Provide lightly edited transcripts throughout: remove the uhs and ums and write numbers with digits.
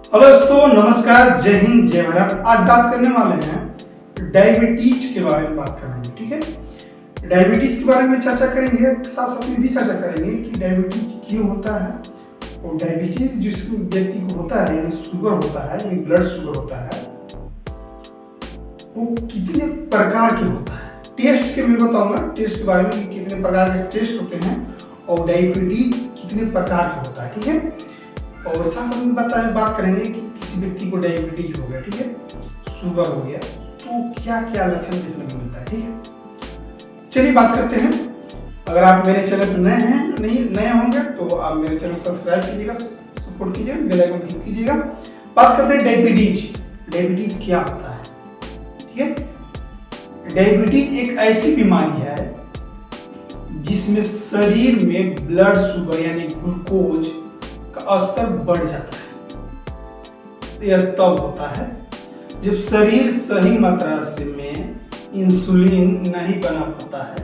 Hello दोस्तों, नमस्कार, जय हिंद, जय भारत। आज बात करने वाले हैं डायबिटीज के बारे में बात करेंगे। ठीक है, डायबिटीज के बारे में चर्चा करेंगे, साथ साथ में भी चर्चा करेंगे कि डायबिटीज क्यों होता है और डायबिटीज जिस व्यक्ति को होता है यानी शुगर होता है यानी ब्लड शुगर होता है वो कितने प्रकार के होता है। टेस्ट के मैं बताऊंगा टेस्ट के बारे में कि कितने प्रकार के टेस्ट होते हैं और डायबिटीज कितने प्रकार का होता है। ठीक है, और साथ साथ में बात करेंगे कि किसी व्यक्ति को डायबिटीज हो गया, ठीक है, शुगर हो गया, तो क्या क्या लक्षण देखने को मिलता है। ठीक है, चलिए बात करते हैं। अगर आप मेरे चैनल पर नए होंगे तो आप मेरे चैनल को सब्सक्राइब कीजिएगा, सपोर्ट कीजिएगा, बेल आइकन क्लिक कीजिएगा। बात करते हैं डायबिटीज। डायबिटीज क्या होता है? ठीक है, डायबिटीज एक ऐसी बीमारी है जिसमें शरीर में ब्लड शुगर यानी ग्लूकोज का स्तर बढ़ जाता है। यह तब होता है जब शरीर सही मात्रा से में इंसुलिन नहीं बना पाता है,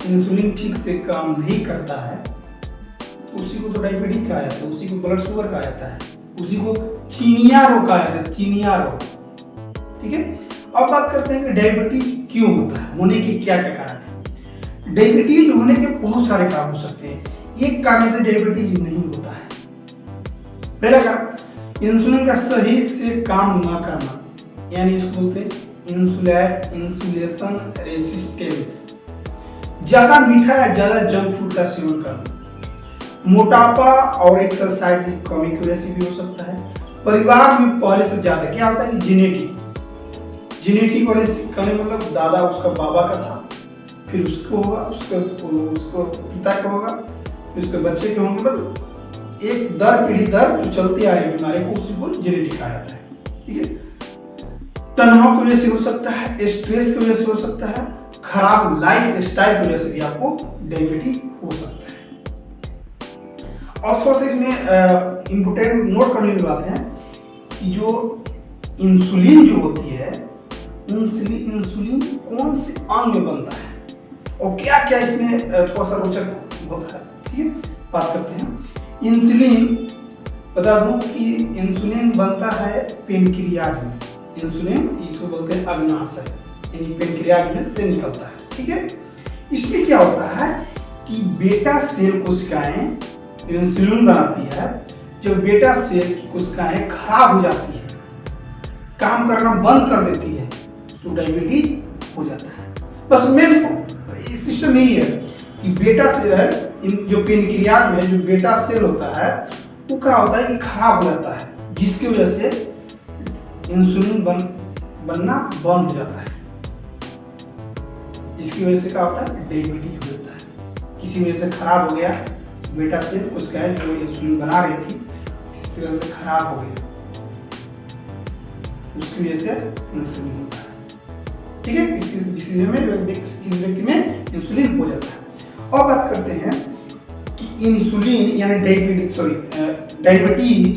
इंसुलिन ठीक से काम नहीं करता है, तो उसी को तो डायबिटीज कहा जाता है, उसी को ब्लड शुगर कहा जाता है, उसी को चीनिया रोग कहा जाता है, चीनिया रोग। ठीक है, अब बात करते हैं कि डायबिटीज क्यों होता है, होने के क्या क्या कारण है। डायबिटीज होने के बहुत सारे कारण हो सकते हैं, एक कारण से डायबिटीज नहीं होता है। पहला कारण इंसुलिन का सही से काम न करना, यानी इसको बोलते हैं इंसुलेशन रेजिस्टेंस। ज्यादा मीठा या ज्यादा जंक फूड का सेवन करना, मोटापा और एक्सरसाइज की कमी की वजह से भी हो सकता है। परिवार में पहले से ज्यादा क्या होता है कि जेनेटिक वजह से कहने मतलब दादा उसका बाबा का था, फिर उसको होगा, उसको पिता का होगा, फिर उसके बच्चे के होंगे, मतलब एक दर पीढ़ी दर जो चलती आ रही बीमारी को उसी को जेनेटिक कहा जाता है। ठीक है, तनाव की वजह से हो सकता है, स्ट्रेस की वजह से हो सकता है, खराब लाइफ स्टाइल की वजह से भी आपको डायबिटीज हो सकता है। और थोड़ा सा इसमें इम्पोर्टेंट नोट करने की बात है कि जो इंसुलिन जो होती है, इंसुलिन कौन से अंग में बनता है और क्या क्या इसमें थोड़ा सा रोचक होता है। ठीक है, बात करते हैं। इंसुलिन बता दूं कि इंसुलिन बनता है पेनक्रियाज में। इंसुलिन इसको बोलते हैं अग्नाशय, यानी पेनक्रियाज में से निकलता है। ठीक है, इसमें क्या होता है कि बेटा सेल कोशिकाएं इंसुलिन बनाती है। जब बेटा सेल की कोशिकाएं खराब हो जाती है, काम करना बंद कर देती है, तो डायबिटीज हो जाता है। बस मेन सिस्टम यही है कि बेटा सेल जो पेनक्रियाज में जो बेटा सेल होता है वो क्या होता है कि खराब हो जाता है, जिसकी वजह से इंसुलिन बनना बंद हो जाता है। इसकी वजह से क्या होता है, डायबिटीज हो जाता है। किसी वजह से खराब हो गया बेटा सेल, उसका जो इंसुलिन बना रही थी इस तरह से खराब हो गया, उसकी वजह से इंसुलिन होता है। ठीक है, किसी व्यक्ति में इंसुलिन हो जाता है। और बात करते हैं कि इंसुलिन यानी डायबिटीज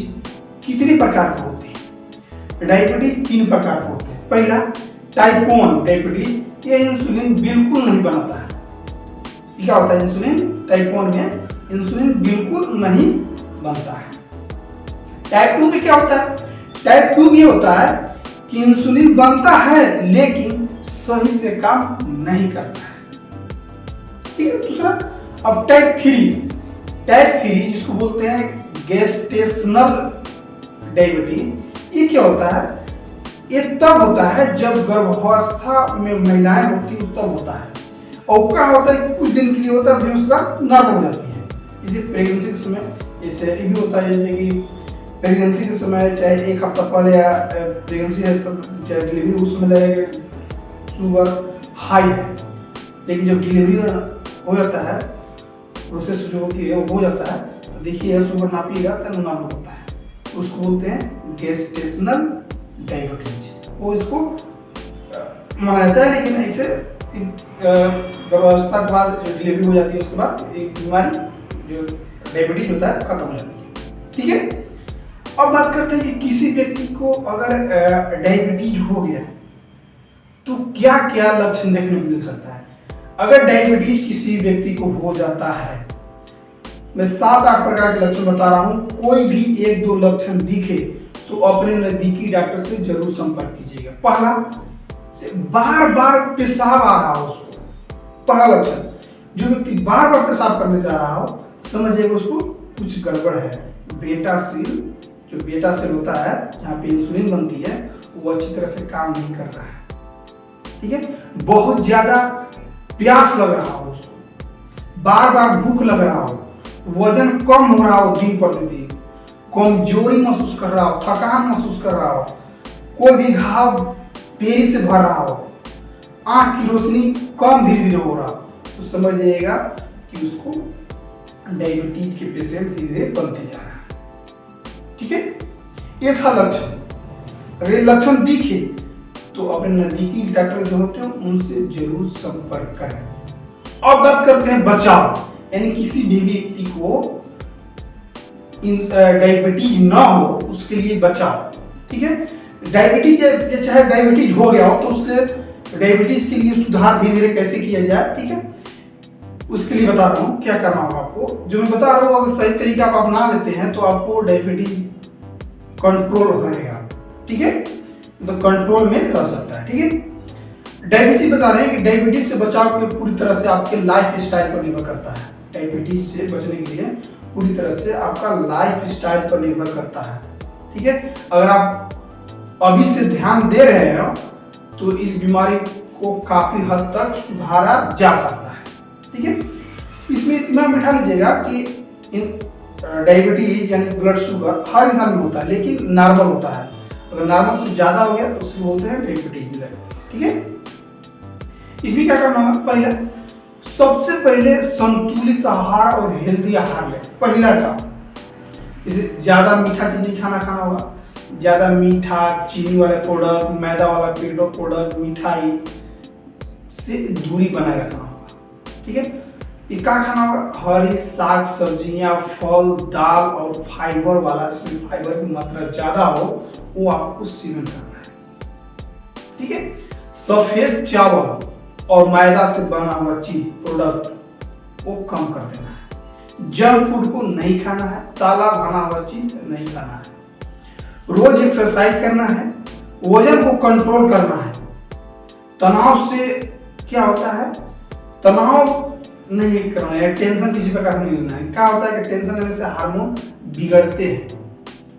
कितने प्रकार के होते हैं। डायबिटीज 3 प्रकार के होते हैं। पहला टाइप 1 डायबिटीज, ये इंसुलिन बिल्कुल नहीं बनाता है। क्या होता है इंसुलिन टाइप 1 में? इंसुलिन बिल्कुल नहीं बनता है। टाइप 2 में क्या होता है? टाइप 2 में होता है कि इंसुलिन बनता है लेकिन सही से काम नहीं करता है। ठीक है, दूसरा अब टाइप 3 जिसको बोलते हैं गेस्टेशनल डायबिटीज। ये क्या होता है? ये तब होता है जब गर्भावस्था में महिलाएं होती है तब होता है, और क्या होता है कुछ दिन के लिए होता है, फिर उसके बाद नॉर्मल हो जाती है। इसे प्रेगनेंसी के समय ऐसे भी होता है, जैसे कि प्रेगनेंसी के समय चाहे 1 हफ्ता पहले या प्रेगनेंसी चाहे डिलीवरी उस समय लगेगा शुगर हाई है, लेकिन जब डिलीवरी हो जाता है, प्रोसेस जो होती है वो हो जाता है, तो देखिए शुगर नापिएगा तो नॉर्मल होता है, उसको बोलते हैं गेस्टेशनल डायबिटीज। वो इसको माना जाता है, लेकिन ऐसे गर्भावस्था के बाद जो डिलीवरी हो जाती है उसके बाद एक बीमारी जो डायबिटीज होता है खत्म हो जाती है। ठीक है, अब बात करते हैं कि किसी व्यक्ति को अगर डायबिटीज हो गया तो क्या क्या लक्षण देखने को मिल सकता है। अगर डायबिटीज किसी व्यक्ति को हो जाता है, मैं 7-8 प्रकार के लक्षण बता रहा हूं, कोई भी 1-2 लक्षण दिखे तो अपने नजदीकी डॉक्टर से जरूर संपर्क कीजिएगा। पहला से बार बार पेशाब आ रहा हो उसको, पहला लक्षण, जो व्यक्ति बार बार पेशाब करने जा रहा हो समझिएगा उसको कुछ गड़बड़ है। बेटा सेल, जो बेटा सेल होता है जहाँ पे इंसुलिन बनती है, वो अच्छी तरह से काम नहीं कर रहा है। ठीक है, बहुत ज्यादा प्यास लग रहा हो उसको, बार बार भूख लग रहा हो, वजन कम हो रहा हो दिन प्रतिदिन, कमजोरी महसूस कर रहा हो, थकान महसूस कर रहा हो, कोई भी घाव तेजी से भर रहा हो, आंख की रोशनी कम धीरे धीरे हो रहा हो, तो समझ जाइएगा कि उसको डायबिटीज के पेशेंट धीरे धीरे बनते जा रहा है। ठीक है, ये था लक्षण। अगर ये लक्षण दिखे तो अपने नजदीकी डॉक्टर जो होते हैं उनसे जरूर संपर्क करें। अब बात करते हैं बचाव, यानी किसी भी व्यक्ति को डायबिटीज ना हो उसके लिए बचाव। ठीक है, डायबिटीज चाहे डायबिटीज हो गया हो तो उससे डायबिटीज के लिए सुधार धीरे धीरे कैसे किया जाए, ठीक है, उसके लिए बता रहा हूँ क्या करना होगा आपको। जो मैं बता रहा हूँ अगर सही तरीका आप अपना लेते हैं तो आपको डायबिटीज कंट्रोल रहेगा। ठीक है, तो कंट्रोल में रह सकता है। ठीक है, डायबिटीज बता रहे हैं कि डायबिटीज से बचाव के पूरी तरह से आपके लाइफ स्टाइल पर निर्भर करता है। डायबिटीज से बचने के लिए पूरी तरह से आपका लाइफ स्टाइल पर निर्भर करता है। ठीक है, अगर आप अभी से ध्यान दे रहे हैं तो इस बीमारी को काफी हद तक सुधारा जा सकता है। ठीक है, इसमें इतना बिठा लीजिएगा कि डायबिटीज यानी ब्लड शुगर हर इंसान में होता है लेकिन नॉर्मल होता है। अगर नॉर्मल से ज्यादा हो गया तो उसको बोलते हैं डायबिटीज। ठीक है, इसमें क्या करना होगा, पहले सबसे पहले संतुलित आहार और हेल्दी आहार लें। पहला काम, इसे ज्यादा मीठा चीज नहीं खाना होगा, ज्यादा मीठा, चीनी वाले प्रोडक्ट, मैदा वाला प्रोडक्ट, मिठाई से दूरी बनाए रखना होगा। ठीक है, ये क्या खाना होगा, हरी साग सब्जियां, फल, दाल और फाइबर वाला, जिसमें फाइबर की मात्रा ज्यादा हो वो आपको सेवन करना है। ठीक है, सफेद चावल और मैदा से बना हुआ चीज प्रोडक्ट वो कम कर देना है। जंक फूड को नहीं खाना है, ताला बना हुआ चीज नहीं खाना है। रोज एक्सरसाइज करना है, वजन को कंट्रोल करना है। तनाव से क्या होता है, तनाव नहीं करना है, टेंशन किसी प्रकार नहीं लेना है। क्या होता है कि टेंशन लेने से हार्मोन बिगड़ते हैं,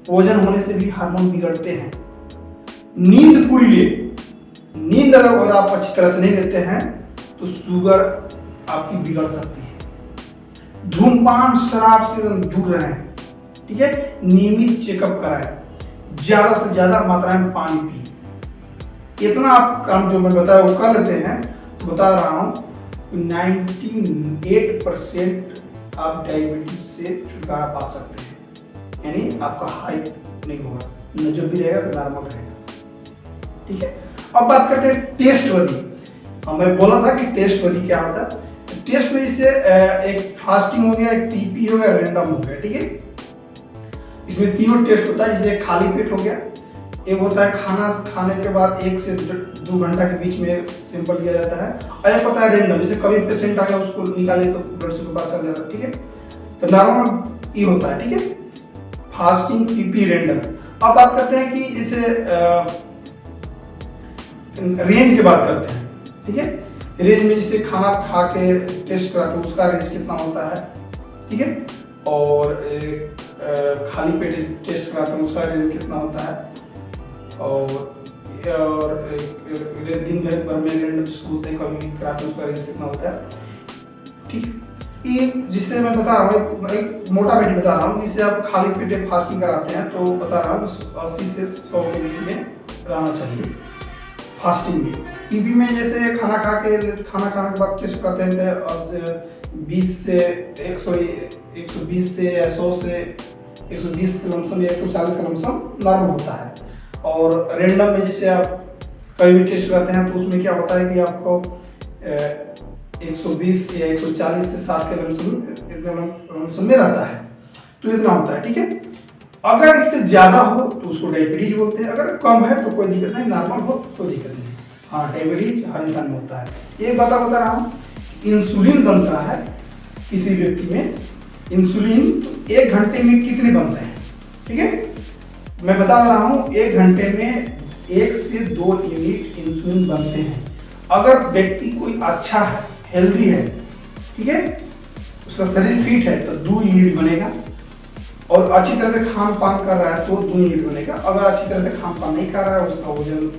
वजन होने से भी हार्मोन बिगड़ते हैं। नींद पूरी ले, नींद अगर आप अच्छी तरह से नहीं लेते हैं तो शुगर आपकी बिगड़ सकती है। धूमपान शराब से दूर रहें। ठीक है, नियमित चेकअप कराएं, ज्यादा से ज्यादा मात्रा में पानी पिए। इतना आप काम जो मैं बताया वो कर लेते हैं तो बता रहा हूँ 98% आप डायबिटीज से छुटकारा पा सकते हैं, यानी आपका हाई नहीं होगा, नजर भी रहेगा तो नॉर्मल रहेगा। ठीक है, अब बात करते हैं टेस्ट बदी। मैं बोला था कि टेस्ट बदी क्या होता है। टेस्ट बदी से एक फास्टिंग हो गया, एक टीपी हो गया, रैंडम हो गया। ठीक है, इसमें तीनों टेस्ट होता है। जैसे खाली पेट हो गया, एक होता है खाना खाने के बाद 1 से 2 घंटा के बीच में सैंपल लिया जाता है, और एक होता है रैंडम, जैसे कभी पेशेंट आ गया उसको निकाले तो ब्लड शुगर पता चल जाता है। ठीक है, तो नॉर्मल ये होता है। ठीक है, फास्टिंग, पीपी, रैंडम। अब बात करते हैं कि जैसे रेंज की बात करते हैं। ठीक है, रेंज में जैसे खाना खा के टेस्ट कराते हैं उसका रेंज कितना होता है। ठीक है, और खाली पेट टेस्ट कराते हैं उसका रेंज कितना होता है, और दिन भर में रैंडम बोलते हैं कभी कराते हैं उसका रेंज कितना होता है। ठीक, ये जिससे मैं बता रहा हूँ एक मोटा पेट बता रहा हूँ, जिससे आप खाली पेट फास्टिंग कराते हैं तो बता रहा हूँ 80 से 100 के बीच में रहना चाहिए फास्टिंग में। टीबी में जैसे खाना खाने के बाद टेस्ट करते हैं 20 से 120 से 100 से 120 के लमसम या 140 का लमसम नॉर्मल होता है। और रैंडम में जैसे आप कभी भी टेस्ट करते हैं तो उसमें क्या होता है कि आपको 120 या 140 से 60 के लमसम में रहता है, तो इतना होता है। ठीक है, अगर इससे ज्यादा हो तो उसको डायबिटीज बोलते हैं, अगर कम है तो कोई दिक्कत नहीं, नॉर्मल हो तो कोई दिक्कत नहीं। हाँ, डायबिटीज हर इंसान में होता है। एक बता रहा हूँ, इंसुलिन बनता है किसी व्यक्ति में, इंसुलिन तो 1 घंटे में कितने बनते हैं। ठीक है, मैं बता रहा हूँ 1 घंटे में 1 से 2 यूनिट इंसुलिन बनते हैं। अगर व्यक्ति कोई अच्छा है, हेल्दी है, ठीक है, उसका शरीर फिट है तो 2 यूनिट बनेगा, और अच्छी तरह से खान पान कर रहा है तो 2 यूनिट बनेगा। अगर अच्छी तरह से खान पान नहीं कर रहा है, उसका वजन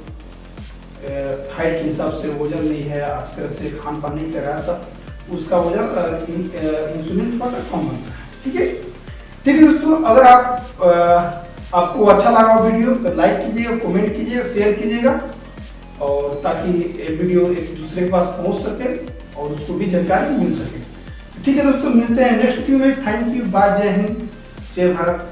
हाइट के हिसाब से वजन नहीं है, अच्छी तरह से खान पान नहीं कर रहा है, तब उसका वजन इंसुलिन थोड़ा सा कम बनता है। ठीक है, ठीक है दोस्तों, अगर आपको अच्छा लगा वीडियो तो लाइक कीजिएगा, कमेंट कीजिएगा, शेयर कीजिएगा, और ताकि वीडियो एक दूसरे के पास पहुंच सके और उसको भी जानकारी मिल सके। ठीक है दोस्तों, मिलते हैं नेक्स्ट वीडियो में। थैंक यू, बाय, जय हिंद, जय भारत।